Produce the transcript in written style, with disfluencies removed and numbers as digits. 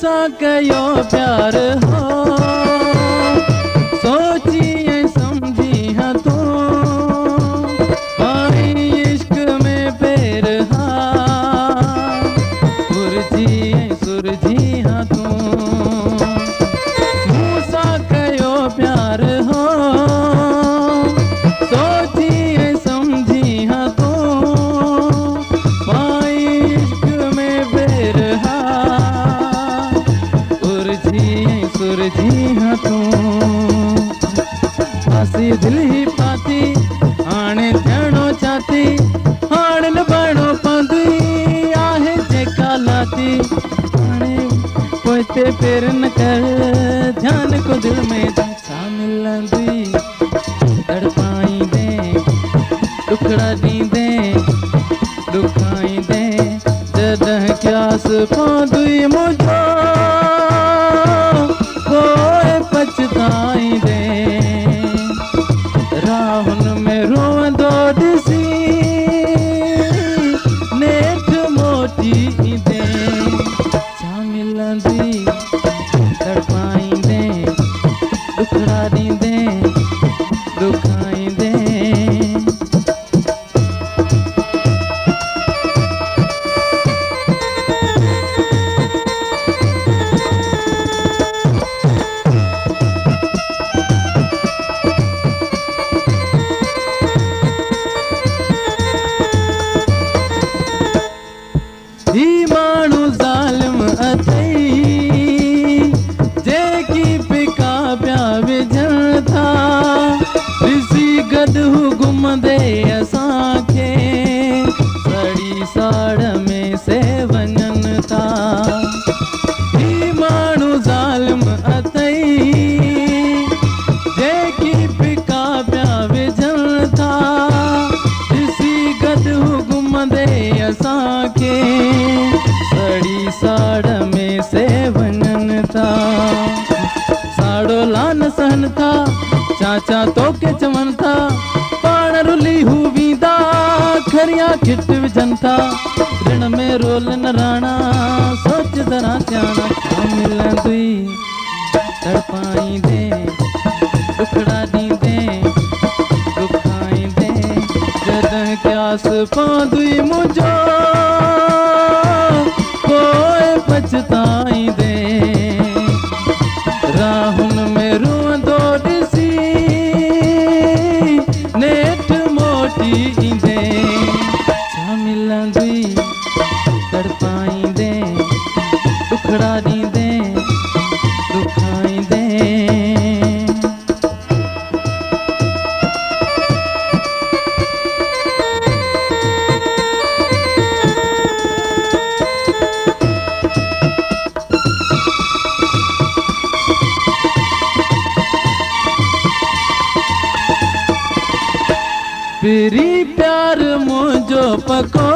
सा कयो प्यार हो सोची ऐं समझी हाँ तू पाई इश्क में पैर सुरजी ऐं सुरजी हाँ तू मूसा कयो प्यार हो सोची ऐं समझी हाँ तू पाई इश्क में पैर सुरजी हाँ तू फासी दिल ही पाती हाणे थियणो चाहती हाणे न बणो पवंदी आहे जेका लाती हाणे पोइते पेर न कर ध्यान को दिल में सा मिलंदी तड़पाईंदे टुकड़ा ॾींदे ॾुखाईंदे जॾहिं क्यास पवंदी मुंहिंजो पछताईंदे राहुन में रोअंदो ॾिसी नेठ मोटी ईंदे छा मिलंदी तड़पाईंदे टुकड़ा ॾींदे ॾुखाईंदे ही माण्हू ज़ालिम अथई जेकी पिका पिया विझनि था ॾिसी गॾु घुमंदे असांखे सड़ी साड़ में से वञनि था ही माण्हू ज़ालिम अथई जेकी पिका पिया विझनि था ॾिसी गॾु घुमंदे असांखे सड़ी साड़ में से वञनि था साड़ो लान सहन था चाचा तोखे चवनि था पाण रुली हू वींदा खरिया खिट विझनि था ऋण में रोलन राणा सोच जरा सियाणा छा मिलंदी तड़पाईंदे टुकड़ा ॾींदे ॾुखाईंदे जॾहिं क्यास पवंदी मुंहिंजो पोइ पछताईंदे राहुन में रोअंदो ॾिसी नेठ मोटी ईंदे छा मिलंदी तड़पाईंदे टुकड़ा ॾींदे ॾुखाईंदे पिरी प्यार मुझो पको